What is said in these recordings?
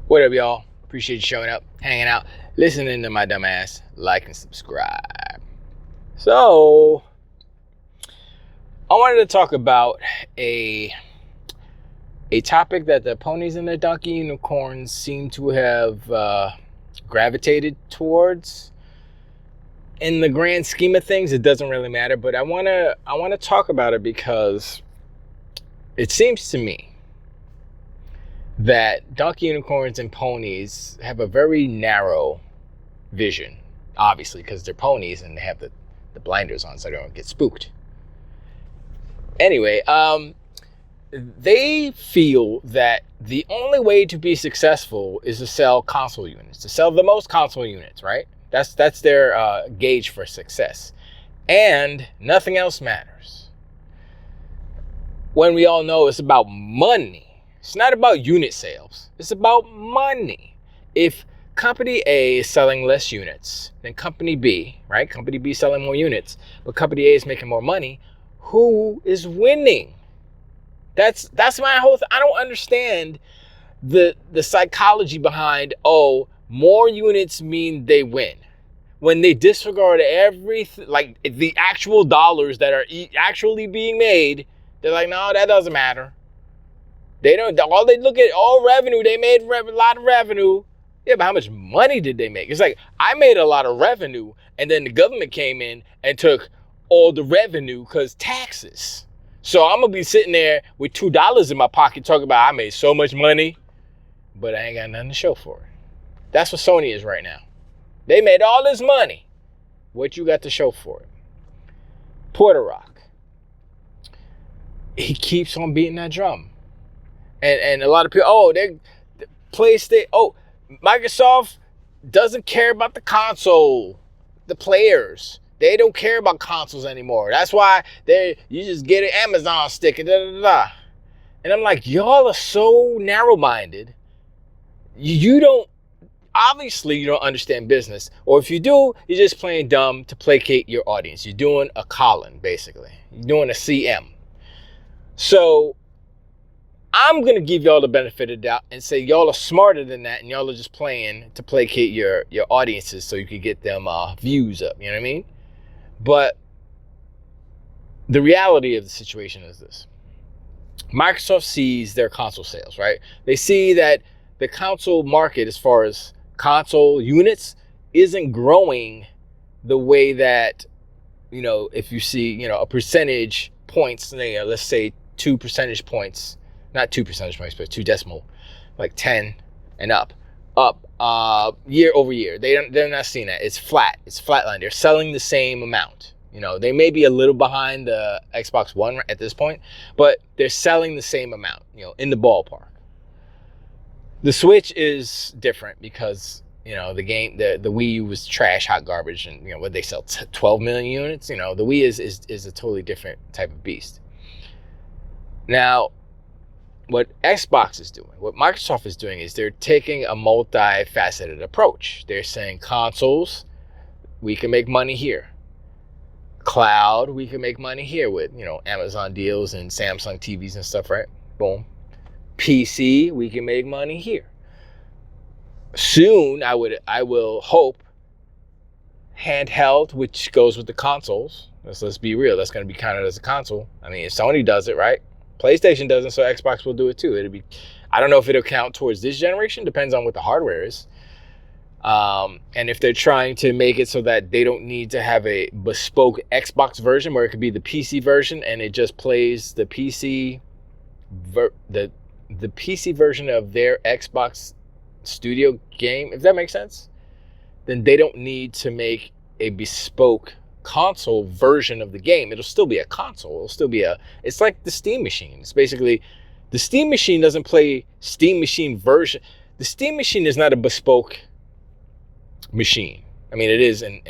What up, y'all? Appreciate you showing up, hanging out, listening to my dumb ass. Like and subscribe. So, I wanted to talk about a topic that the Ponies and the Donkey Unicorns seem to have gravitated towards. In the grand scheme of things, it doesn't really matter, but I wanna talk about it because it seems to me that Donkey Unicorns and Ponies have a very narrow vision, obviously, because they're ponies and they have the blinders on so they don't get spooked. Anyway, they feel that the only way to be successful is to sell console units, to sell the most console units, right? That's their gauge for success. And nothing else matters. When we all know it's about money. It's not about unit sales. It's about money. If Company A is selling less units than Company B, right? Company B is selling more units, but Company A is making more money, who is winning? That's my whole thing. I don't understand the psychology behind, more units mean they win. When they disregard everything, like the actual dollars that are actually being made, they're like, no, that doesn't matter. They don't. All they look at all revenue. They made a lot of revenue. Yeah, but how much money did they make? It's like I made a lot of revenue, and then the government came in and took all the revenue because taxes. So I'm gonna be sitting there with $2 in my pocket talking about I made so much money, but I ain't got nothing to show for it. That's what Sony is right now. They made all this money. What you got to show for it? Porter Rock. He keeps on beating that drum. And a lot of people, Microsoft doesn't care about the console, the players. They don't care about consoles anymore. That's why you just get an Amazon stick and da-da-da-da. And I'm like, y'all are so narrow-minded. You don't understand business. Or if you do, you're just playing dumb to placate your audience. You're doing a Colin, basically. You're doing a CM. So I'm going to give y'all the benefit of the doubt and say y'all are smarter than that and y'all are just playing to placate your audiences so you can get them views up, you know what I mean? But the reality of the situation is this. Microsoft sees their console sales, right? They see that the console market, as far as console units, isn't growing the way that, if you see, a percentage points, let's say 2 percentage points, not 2 percentage points, but 2 decimal, like 10 and up year over year. They're not seeing that. It's flat. It's flatline. They're selling the same amount. They may be a little behind the Xbox One at this point, but they're selling the same amount, in the ballpark. The Switch is different because, the Wii U was trash, hot garbage, and, what they sell, 12 million units? The Wii is a totally different type of beast. Now, what Xbox is doing, what Microsoft is doing is they're taking a multifaceted approach. They're saying consoles, we can make money here. Cloud, we can make money here with, Amazon deals and Samsung TVs and stuff, right? Boom. PC, we can make money here. Soon, I will hope, handheld, which goes with the consoles. Let's be real, that's going to be counted as a console. I mean, if Sony does it, right? PlayStation doesn't, so Xbox will do it too. I don't know if it'll count towards this generation. Depends on what the hardware is. And if they're trying to make it so that they don't need to have a bespoke Xbox version where it could be the PC version and it just plays the PC, the PC version of their Xbox Studio game, if that makes sense, then they don't need to make a bespoke console version of the game. It'll still be a console. It'll still be it's like the Steam machine. It's basically, the Steam machine doesn't play Steam machine version. The Steam machine is not a bespoke machine. I mean, it is in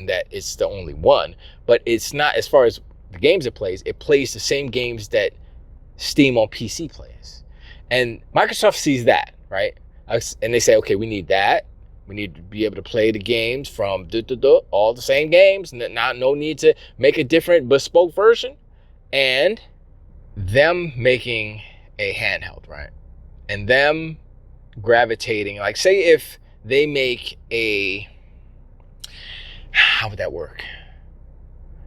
that it's the only one, but it's not, as far as the games it plays the same games that Steam on PC plays. And Microsoft sees that, right? And they say, okay, we need that. We need to be able to play the games from all the same games. No need to make a different bespoke version. And them making a handheld, right? And them gravitating, like say if they make how would that work?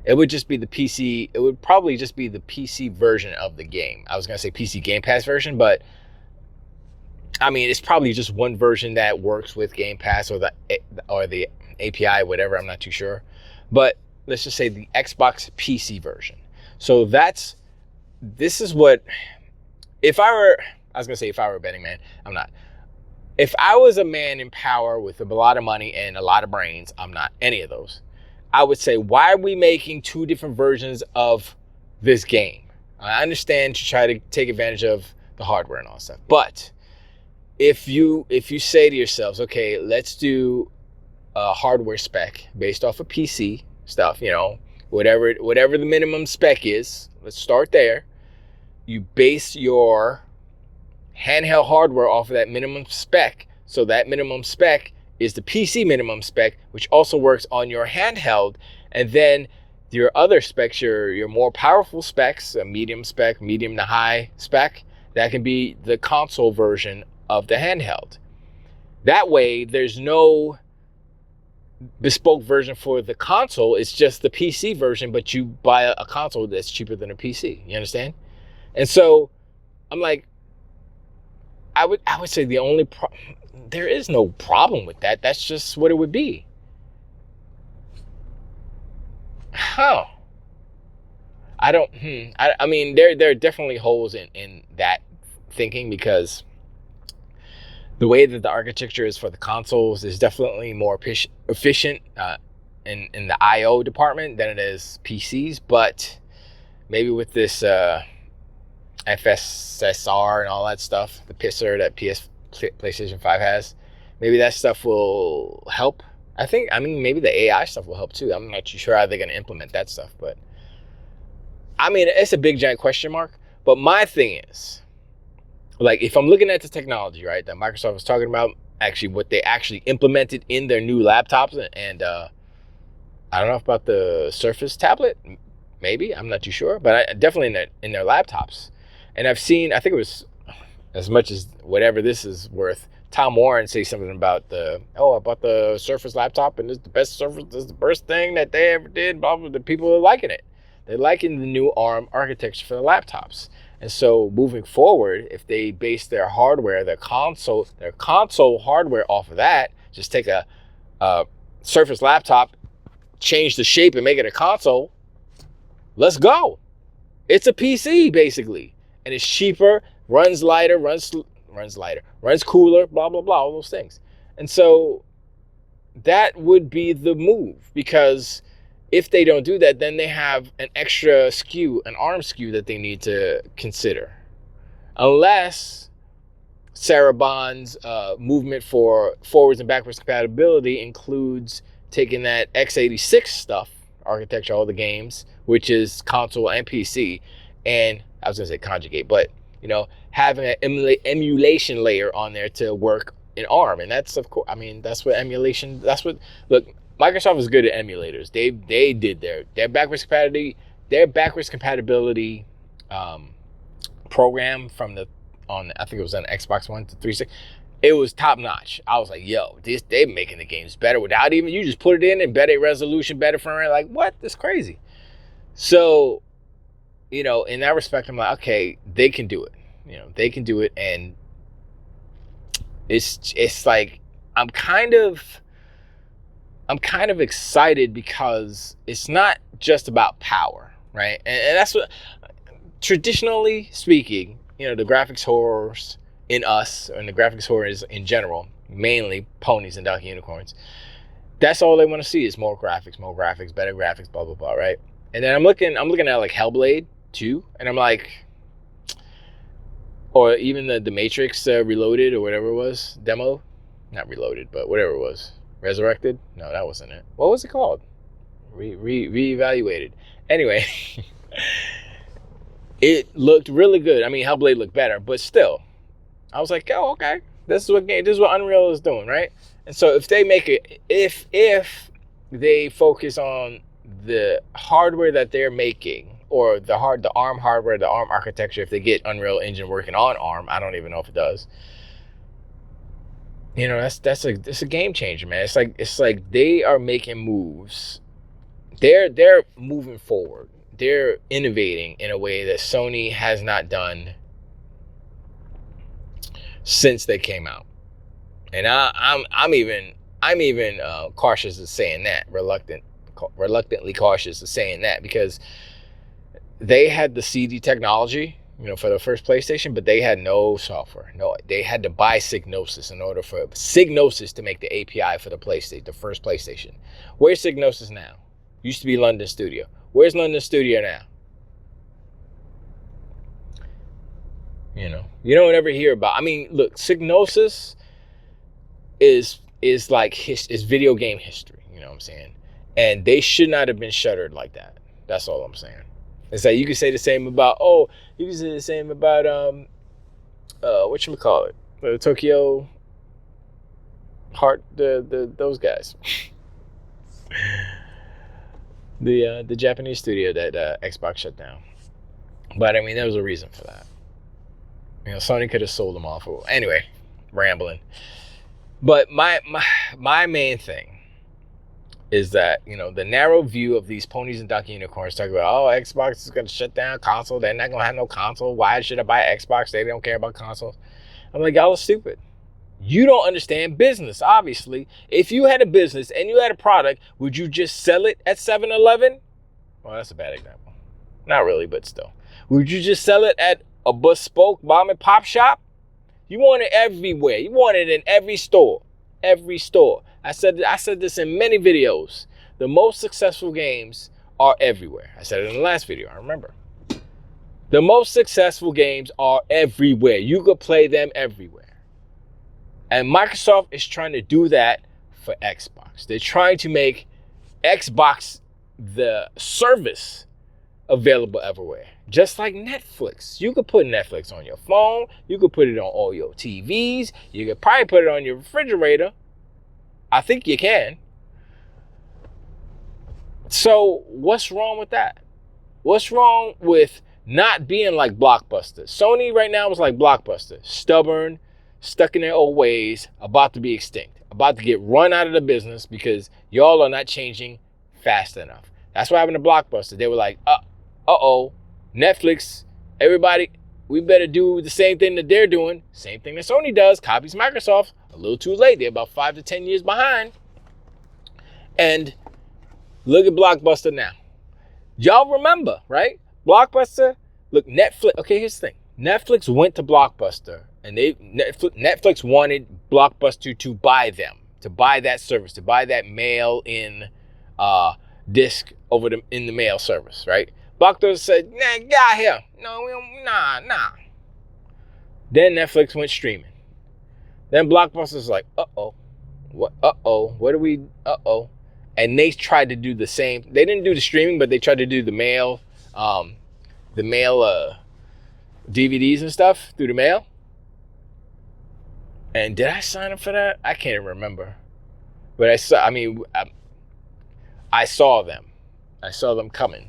It would just be the PC. It would probably just be the PC version of the game. I was going to say PC Game Pass version, but I mean, it's probably just one version that works with Game Pass or the API, whatever. I'm not too sure. But let's just say the Xbox PC version. So this is what, if I were a betting man, I'm not. If I was a man in power with a lot of money and a lot of brains, I'm not any of those. I would say, why are we making two different versions of this game? I understand to try to take advantage of the hardware and all that stuff. But if you say to yourselves, okay, let's do a hardware spec based off of PC stuff, whatever the minimum spec is, let's start there. You base your handheld hardware off of that minimum spec. So that minimum spec is the PC minimum spec, which also works on your handheld. And then your other specs, your more powerful specs, a medium to high spec, that can be the console version of the handheld. That way, there's no bespoke version for the console. It's just the PC version, but you buy a console that's cheaper than a PC. You understand? And so I'm like, I would say the only there is no problem with that. That's just what it would be. How? I don't. I mean, there are definitely holes in that thinking, because the way that the architecture is for the consoles is definitely more efficient in the I/O department than it is PCs. But maybe with this FSSR and all that stuff, the pisser that PlayStation 5 has, maybe that stuff will help. I mean, maybe the AI stuff will help too. I'm not too sure how they're going to implement that stuff, but I mean, it's a big giant question mark. But my thing is, like, if I'm looking at the technology, right, that Microsoft was talking about, actually what they actually implemented in their new laptops, and I don't know about the Surface tablet, maybe, I'm not too sure, but definitely in their laptops. And I've seen, I think it was, as much as whatever this is worth, Tom Warren say something about the Surface laptop, and it's the best Surface, this is the best thing that they ever did, blah, blah, the people are liking it. They're liking the new ARM architecture for the laptops. And so moving forward, if they base their hardware, their console hardware off of that, just take a Surface laptop, change the shape and make it a console, let's go. It's a PC basically. And it's cheaper, runs lighter, runs cooler, blah, blah, blah, all those things. And so that would be the move, because if they don't do that, then they have an extra SKU, an ARM SKU that they need to consider. Unless Sarabon's movement for forwards and backwards compatibility includes taking that x86 stuff, architecture, all the games, which is console and PC, and I was going to say conjugate, but having an emulation layer on there to work in ARM. And that's, of course, I mean, look, Microsoft is good at emulators. They did their backwards compatibility program I think it was on Xbox One to 360. It was top notch. I was like, yo, they're making the games better without even, you just put it in and better resolution, better frame rate. Like, what? That's crazy. So, in that respect, I'm like, okay, they can do it. They can do it, and it's like I'm kind of excited, because it's not just about power, right? And that's what, traditionally speaking, the graphics horrors in us, and the graphics horrors in general, mainly Ponies and Donkey Unicorns, that's all they want to see is more graphics, better graphics, blah, blah, blah, right? And then I'm looking at like Hellblade 2, and I'm like, or even the Matrix Reloaded or whatever it was, demo, not Reloaded, but whatever it was, Resurrected? No, that wasn't it. What was it called? Reevaluated. Anyway, it looked really good. I mean, Hellblade looked better, but still, I was like, oh, okay, this is what Unreal is doing, right? And so if they make it, if they focus on the hardware that they're making, or the ARM hardware, the ARM architecture, if they get Unreal Engine working on ARM, I don't even know if it does, You know, that's a game changer, man. It's like they are making moves. They're moving forward. They're innovating in a way that Sony has not done since they came out. And I'm even cautious of saying that, reluctantly cautious of saying that, because they had the CD technology, you know, for the first PlayStation, but they had no software. No, they had to buy Psygnosis in order for Psygnosis to make the API for the PlayStation, the first PlayStation. Where's Psygnosis now? Used to be London Studio. Where's London Studio now? You know, you don't ever hear about. I mean, look, Psygnosis is like is video game history. You know what I'm saying? And they should not have been shuttered like that. That's all I'm saying. It's like you could say the same about whatchamacallit, Tokyo Heart, those guys. the Japanese studio that Xbox shut down. But I mean, there was a reason for that. You know, Sony could have sold them off. Anyway, rambling. But my main thing is that, you know, the narrow view of these Ponies and Donkey Unicorns talk about, oh, Xbox is going to shut down console. They're not going to have no console. Why should I buy Xbox? They don't care about consoles. I'm like, y'all are stupid. You don't understand business, obviously. If you had a business and you had a product, would you just sell it at 7-Eleven? Well, that's a bad example. Not really, but still. Would you just sell it at a bespoke mom and pop shop? You want it everywhere. You want it in every store. Every store. I said this in many videos. The most successful games are everywhere. I said it in the last video, I remember. The most successful games are everywhere. You could play them everywhere. And Microsoft is trying to do that for Xbox. They're trying to make Xbox, the service, available everywhere. Just like Netflix. You could put Netflix on your phone. You could put it on all your TVs. You could probably put it on your refrigerator. I think you can. So what's wrong with that? What's wrong with not being like Blockbuster? Sony right now is like Blockbuster. Stubborn, stuck in their old ways, about to be extinct. About to get run out of the business because y'all are not changing fast enough. That's what happened to Blockbuster. They were like, uh-oh, Netflix, everybody, we better do the same thing that they're doing. Same thing that Sony does, copies Microsoft. A little too late. They're about 5 to 10 years behind. And look at Blockbuster now. Y'all remember, right? Blockbuster, look, Netflix. Okay, here's the thing. Netflix went to Blockbuster, and Netflix wanted Blockbuster to buy them, to buy that service, to buy that mail-in disc in the mail service, right? Blockbuster said, nah, get out here. No, we don't, nah. Then Netflix went streaming. Then Blockbuster's like, what do we, and they tried to do the same. They didn't do the streaming, but they tried to do the mail DVDs and stuff through the mail. And did I sign up for that? I can't even remember. But I saw them. I saw them coming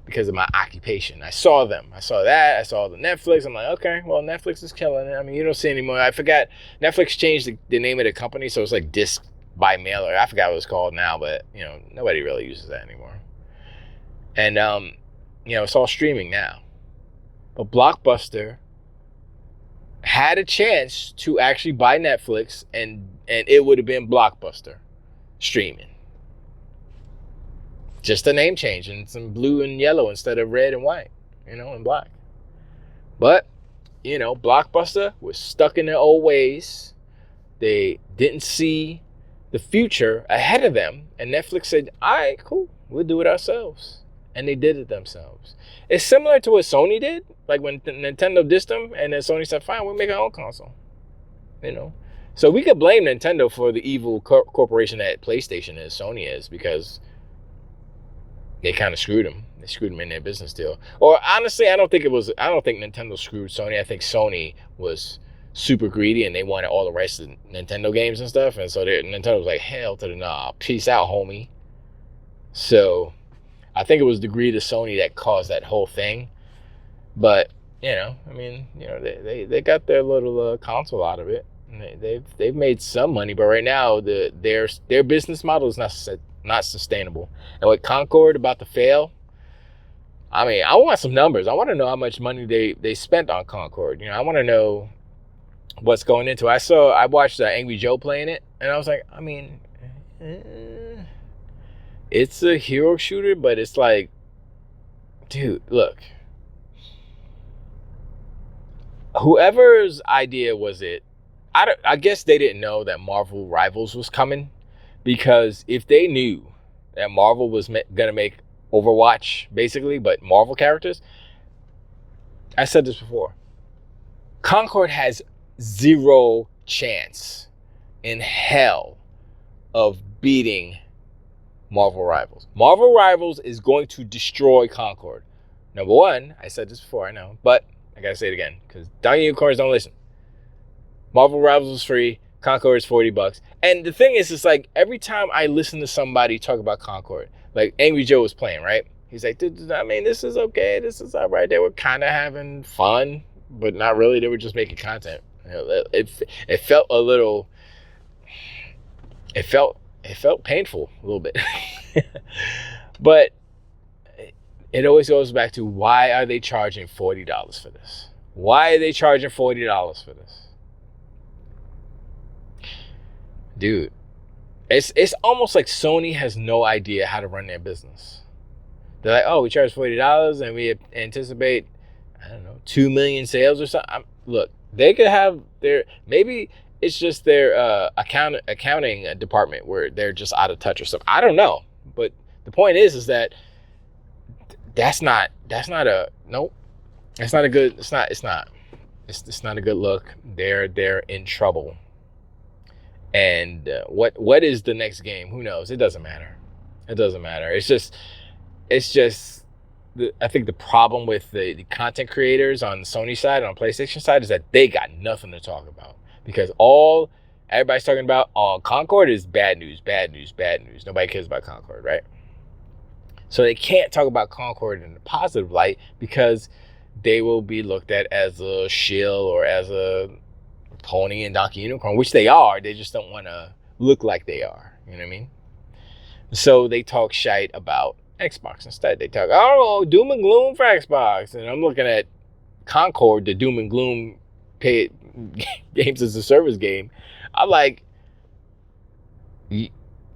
because of my occupation. I saw them. I saw that. I saw the Netflix. I'm like, okay, well, Netflix is killing it. I mean, you don't see anymore. I forgot. Netflix changed the name of the company, so it's like disc by mail, or I forgot what it's called now, but, you know, nobody really uses that anymore. And, you know, it's all streaming now. But Blockbuster had a chance to actually buy Netflix, and it would have been Blockbuster streaming. Just a name change and some blue and yellow instead of red and white, you know, and black. But, you know, Blockbuster was stuck in their old ways. They didn't see the future ahead of them. And Netflix said, all right, cool, we'll do it ourselves. And they did it themselves. It's similar to what Sony did. Like when Nintendo dissed them, and then Sony said, fine, we'll make our own console. You know? So we could blame Nintendo for the evil corporation that PlayStation is, Sony is, because they kind of screwed them. They screwed them in their business deal. Or honestly, I don't think Nintendo screwed Sony. I think Sony was super greedy and they wanted all the rights to Nintendo games and stuff. And so Nintendo was like, hell to the nah, peace out, homie. So I think it was the greed of Sony that caused that whole thing. But, you know, I mean, you know, they got their little console out of it. They've made some money, but right now their business model is not sustainable. And with Concord about to fail, I mean, I want some numbers. I want to know how much money they spent on Concord. I want to know what's going into it. I watched Angry Joe playing it, and I was like, I mean, it's a hero shooter, but it's like, dude, look. Whoever's idea was it, I guess they didn't know that Marvel Rivals was coming, because if they knew that Marvel was gonna make Overwatch basically, but Marvel characters, I said this before, Concord has zero chance in hell of beating Marvel Rivals. Marvel Rivals is going to destroy Concord. Number one, I said this before, I know, but I gotta say it again, because Donkey Unicorns don't listen. Marvel Rivals is free. Concord is $40. And the thing is, it's like every time I listen to somebody talk about Concord, like Angry Joe was playing, right? He's like, I mean, this is okay. This is all right. They were kind of having fun, but not really. They were just making content. It felt a little. It felt painful a little bit, but it always goes back to, why are they charging $40 for this? Why are they charging $40 for this? Dude, it's almost like Sony has no idea how to run their business. They're like, oh, we charge $40 and we anticipate, I don't know, 2 million sales or something. Look, they could have maybe it's just their accounting department where they're just out of touch or something. I don't know. But the point is that it's not a good look. They're in trouble. And what is the next game? Who knows? It doesn't matter. It's just I think the problem with the content creators on the Sony side and on PlayStation side is that they got nothing to talk about, because everybody's talking about Concord is bad news. Nobody cares about Concord, right? So they can't talk about Concord in a positive light, because they will be looked at as a shill or as a Pony and Donkey Unicorn, which they are. They just don't want to look like they are. You know what I mean? So they talk shite about Xbox instead. They talk, oh, doom and gloom for Xbox. And I'm looking at Concord, the doom and gloom paid games as a service game. I'm like,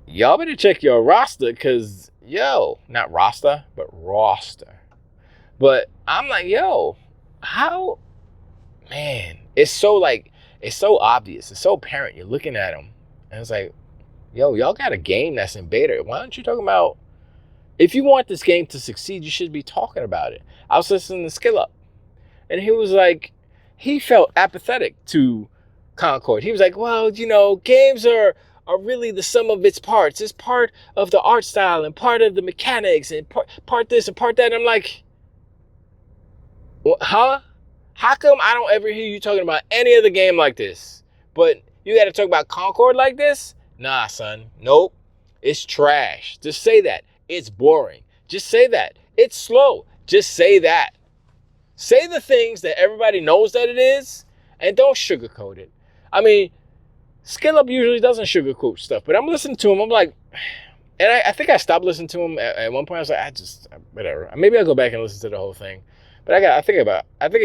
y'all better check your roster, because, not roster, but roster. But I'm like, how, man, it's so obvious. It's so apparent. You're looking at them, and it's like, y'all got a game that's in beta. Why aren't you talking about, if you want this game to succeed, you should be talking about it. I was listening to Skill Up, and he was like, he felt apathetic to Concord. He was like, well, games are really the sum of its parts. It's part of the art style and part of the mechanics and part this and part that. And I'm like, huh? How come I don't ever hear you talking about any other game like this? But you got to talk about Concord like this? Nah, son. Nope. It's trash. Just say that. It's boring. Just say that. It's slow. Just say that. Say the things that everybody knows that it is, and don't sugarcoat it. I mean, Skill Up usually doesn't sugarcoat stuff, but I'm listening to him. I'm like, and I think I stopped listening to him at one point. I was like, whatever. Maybe I'll go back and listen to the whole thing. But I think I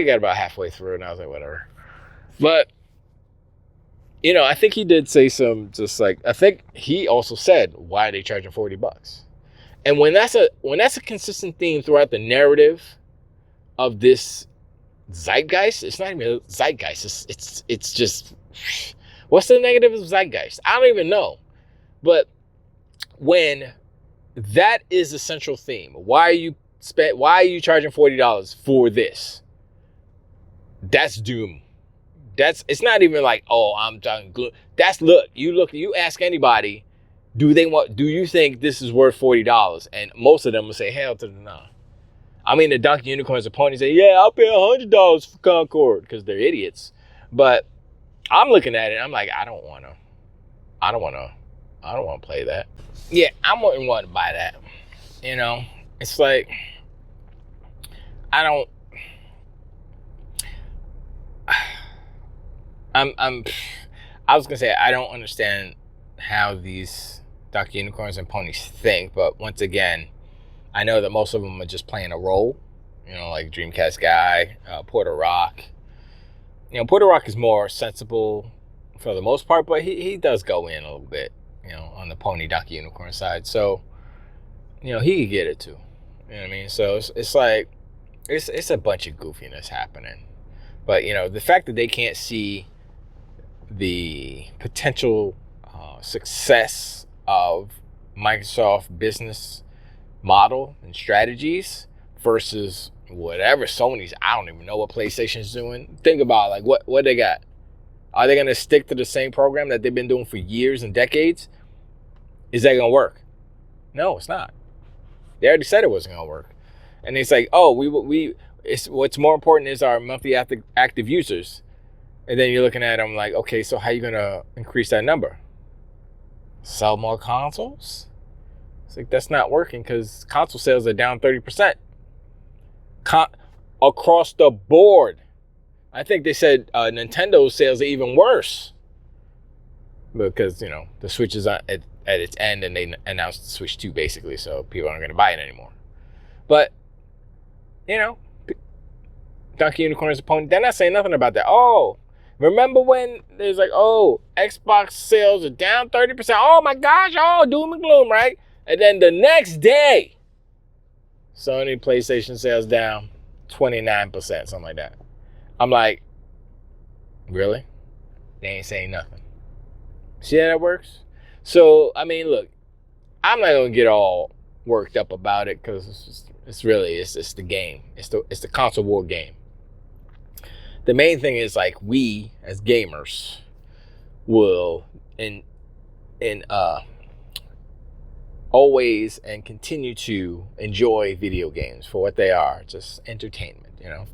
got about halfway through, and I was like, whatever. But I think he did say some, just like, I think he also said, why are they charging $40? And when that's a consistent theme throughout the narrative of this zeitgeist, it's not even a zeitgeist. It's just, what's the negative of zeitgeist? I don't even know. But when that is the central theme, why are you charging $40 for this? That's doom. It's not even like, oh, I'm talking glue. You ask anybody, do you think this is worth $40? And most of them will say, hell to the no. I mean, the Donkey Unicorns and Ponies say, yeah, I'll pay $100 for Concord, because they're idiots. But I'm looking at it, I'm like, I don't want to play that. Yeah, I wouldn't want to buy that. It's like, I was gonna say I don't understand how these Donkey Unicorns and Ponies think, but once again, I know that most of them are just playing a role. You know, like Dreamcast Guy, Porter Rock. You know, Porter Rock is more sensible for the most part, but he does go in a little bit, you know, on the Pony Donkey Unicorn side. So, you know, he could get it too. You know what I mean? So it's like, it's a bunch of goofiness happening. But, you know, the fact that they can't see the potential success of Microsoft business model and strategies versus whatever Sony's, I don't even know what PlayStation's doing. Think about like what they got. Are they going to stick to the same program that they've been doing for years and decades? Is that going to work? No, it's not. They already said it wasn't going to work. And it's like, oh, it's what's more important is our monthly active users. And then you're looking at them like, okay, so how are you going to increase that number? Sell more consoles? It's like, that's not working because console sales are down 30%. Across the board. I think they said Nintendo sales are even worse. Because, you know, the Switch is at its end and they announced the Switch 2 basically, so people aren't going to buy it anymore. But, you know, Donkey Unicorns and Pony, they're not saying nothing about that. Oh, remember when there's like, oh, Xbox sales are down 30%. Oh my gosh, oh, doom and gloom, right? And then the next day, Sony PlayStation sales down 29%, something like that. I'm like, really? They ain't saying nothing. See how that works? So, I mean, look, I'm not going to get all worked up about it because it's the game. It's the console war game. The main thing is like we as gamers will always and continue to enjoy video games for what they are, just entertainment, you know.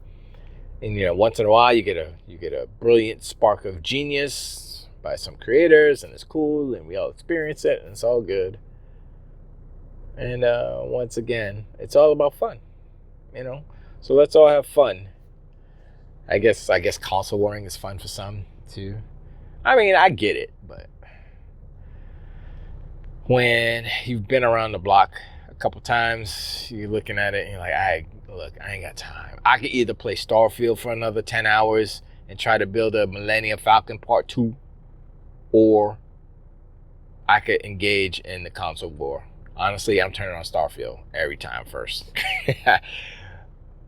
And you know, once in a while you get a brilliant spark of genius by some creators, and it's cool, and we all experience it, and it's all good. And once again, it's all about fun, you know. So let's all have fun. I guess console warring is fun for some too. I mean, I get it, but when you've been around the block a couple times, you're looking at it and you're like, I ain't got time. I could either play Starfield for another 10 hours and try to build a Millennium Falcon Part 2, or I could engage in the console war. Honestly, I'm turning on Starfield every time first.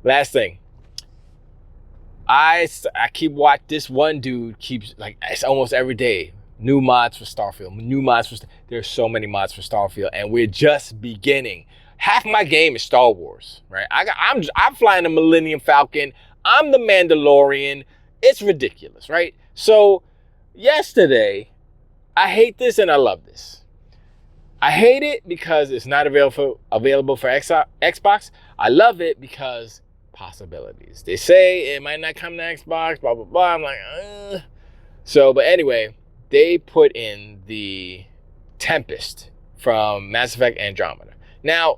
Last thing. I keep watching this one dude keeps like, it's almost every day. New mods for Starfield. There's so many mods for Starfield, and we're just beginning. Half my game is Star Wars, right? I'm flying the Millennium Falcon. I'm the Mandalorian. It's ridiculous, right? So yesterday, I hate this and I love this. I hate it because it's not available for Xbox. I love it because possibilities. They say it might not come to Xbox, blah, blah, blah. I'm like, So, but anyway, they put in the Tempest from Mass Effect Andromeda. Now,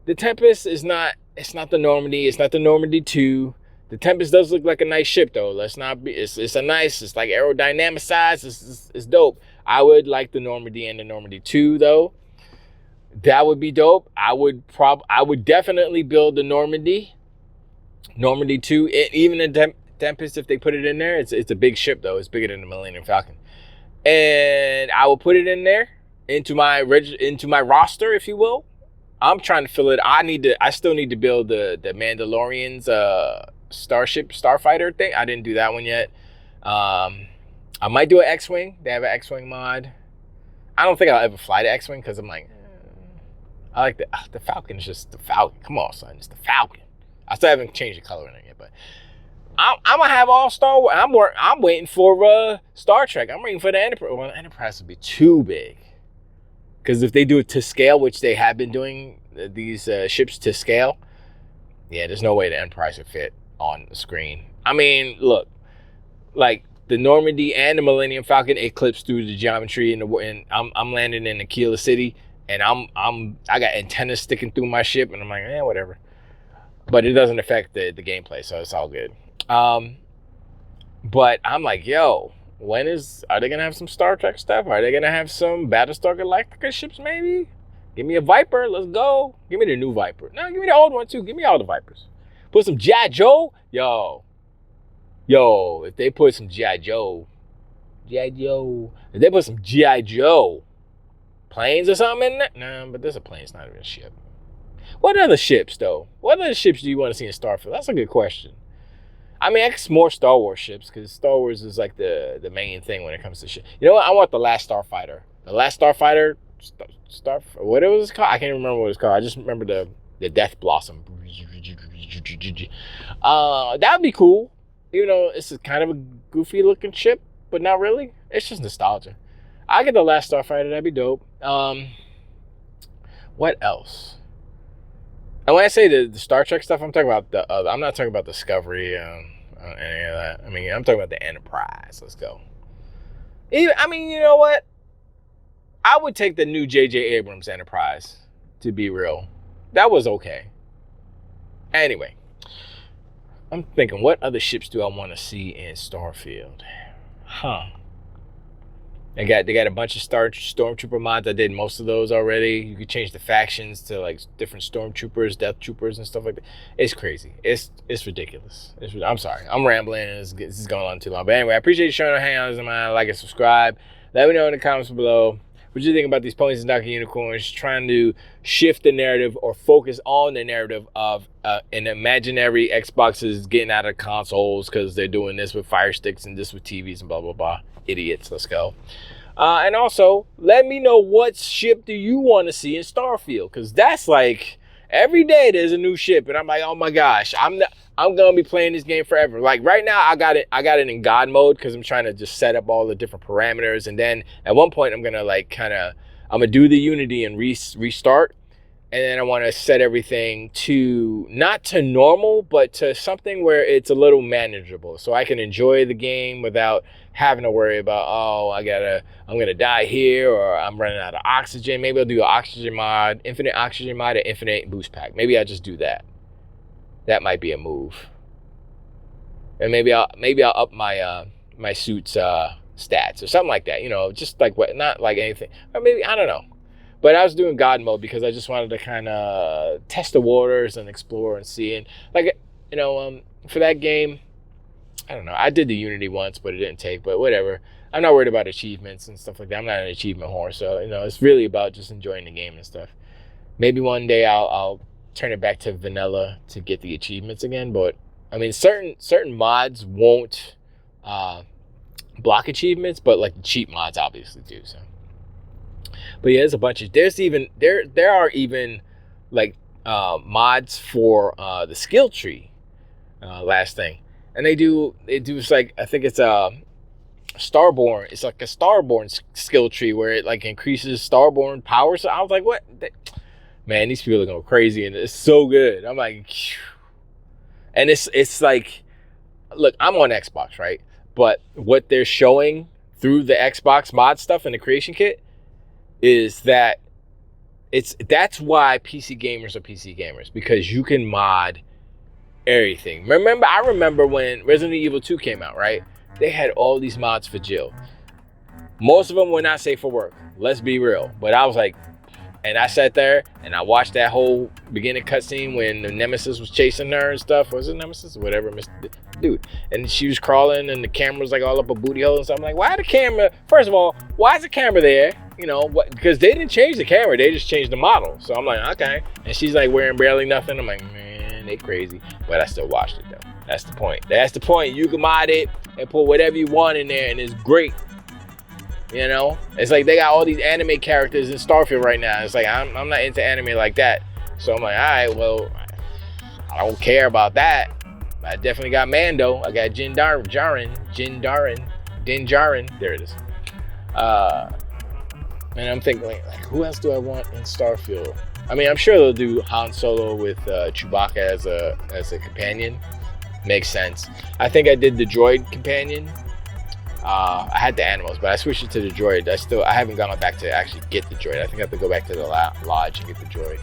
the Tempest is not the Normandy. It's not the Normandy 2. The Tempest does look like a nice ship, though. Let's not be, it's like aerodynamic size. It's dope. I would like the Normandy and the Normandy 2, though. That would be dope. I would definitely build the Normandy 2, even the Tempest, if they put it in there. It's a big ship, though. It's bigger than the Millennium Falcon. And I will put it in there into my roster, if you will. I'm trying to fill it. I still need to build the Mandalorian's starfighter thing. I didn't do that one yet. I might do an X-Wing. They have an X-Wing mod. I don't think I'll ever fly the X-Wing because I'm like, I like the Falcon is just the Falcon. Come on, son, it's the Falcon. I still haven't changed the color in it yet, but I'm gonna have all Star Wars. I'm waiting for Star Trek. I'm waiting for the Enterprise. Well, the Enterprise would be too big, because if they do it to scale, which they have been doing these ships to scale, yeah, there's no way the Enterprise would fit on the screen. I mean, look, like the Normandy and the Millennium Falcon eclipse through the geometry, and I'm landing in Aquila City, and I got antennas sticking through my ship, and I'm like, whatever. But it doesn't affect the gameplay, so it's all good. But I'm like, yo, Are they gonna have some Star Trek stuff? Are they gonna have some Battlestar Galactica ships maybe? Give me a Viper, let's go. Give me the new Viper. No, give me the old one too. Give me all the Vipers. Put some G.I. Joe. Yo, if they put some G.I. Joe, if they put some G.I. Joe planes or something in there, nah, but there's a plane, it's not even a ship. What other ships though? What other ships do you want to see in Starfield? That's a good question. I mean, I guess more Star Wars ships, because Star Wars is like the main thing when it comes to shit. You know what? I want the Last Starfighter. The Last Starfighter, what it was called? I can't remember what it's called. I just remember the Death Blossom. That would be cool. Even though it's kind of a goofy looking ship, but not really. It's just nostalgia. I get the Last Starfighter. That'd be dope. What else? And when I say the Star Trek stuff, I'm talking about I'm not talking about Discovery, any of that. I mean, I'm talking about the Enterprise. Let's go. I mean, you know what? I would take the new J.J. Abrams Enterprise, to be real. That was okay. Anyway, I'm thinking, what other ships do I want to see in Starfield? They got a bunch of Stormtrooper mods. I did most of those already. You could change the factions to like different Stormtroopers, Death Troopers, and stuff like that. It's crazy. It's ridiculous. I'm sorry. I'm rambling, and this is going on too long. But anyway, I appreciate you showing your hands and like and subscribe. Let me know in the comments below what you think about these Ponies and Donkey Unicorns trying to shift the narrative or focus on the narrative of an imaginary Xboxes getting out of consoles because they're doing this with Fire Sticks and this with TVs and blah, blah, blah. Idiots. Let's go. And also, let me know what ship do you want to see in Starfield, because that's like every day there's a new ship, and I'm like, oh my gosh, I'm gonna be playing this game forever. Like right now, I got it in God mode because I'm trying to just set up all the different parameters, and then at one point I'm gonna do the Unity and restart. And then I want to set everything to, not to normal, but to something where it's a little manageable. So I can enjoy the game without having to worry about, I'm going to die here, or I'm running out of oxygen. Maybe I'll do an oxygen mod, infinite oxygen mod, and infinite boost pack. Maybe I'll just do that. That might be a move. And maybe I'll up my my suit's stats or something like that. You know, just like what, not like anything. Or maybe, I don't know. But I was doing God mode because I just wanted to kind of test the waters and explore and see. And like, you know, for that game, I don't know. I did the Unity once, but it didn't take. But whatever. I'm not worried about achievements and stuff like that. I'm not an achievement whore, so you know, it's really about just enjoying the game and stuff. Maybe one day I'll turn it back to vanilla to get the achievements again. But I mean, certain mods won't block achievements, but like the cheat mods obviously do. So. But yeah, there's a bunch of, there are even like mods for the skill tree, last thing. And they do, it's like, I think it's Starborn. It's like a Starborn skill tree where it like increases Starborn power. So I was like, what? Man, these people are going crazy and it's so good. I'm like, phew. And it's like, look, I'm on Xbox, right? But what they're showing through the Xbox mod stuff in the creation kit is that that's why PC gamers are PC gamers, because you can mod everything. I remember when Resident Evil 2 came out, right? They had all these mods for Jill. Most of them were not safe for work. Let's be real. But I was like, and I sat there and I watched that whole beginning cutscene when the Nemesis was chasing her and stuff. Was it Nemesis or whatever? Dude. And she was crawling and the camera was like all up a booty hole and stuff. I'm like, why the camera? First of all, why is the camera there? You know, what? Because they didn't change the camera. They just changed the model. So I'm like, okay. And she's like wearing barely nothing. I'm like, man, they crazy. But I still watched it though. That's the point. That's the point. You can mod it and put whatever you want in there and it's great. You know, it's like they got all these anime characters in Starfield right now. It's like I'm not into anime like that, so I'm like, all right, well, I don't care about that. I definitely got Mando. I got Din Djarin. There it is. And I'm thinking, like, who else do I want in Starfield? I mean, I'm sure they'll do Han Solo with Chewbacca as a companion. Makes sense. I think I did the droid companion. I had the animals, but I switched it to the droid. I haven't gone back to actually get the droid. I think I have to go back to the lodge and get the droid.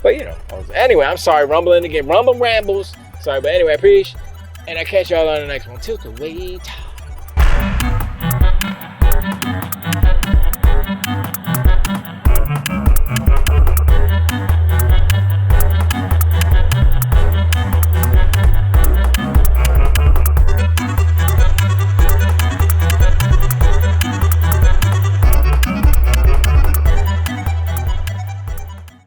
But you know, anyway, I'm sorry, rumbling again. Rumble rambles. Sorry, but anyway, I appreciate, and I catch y'all on the next one. Till the wait.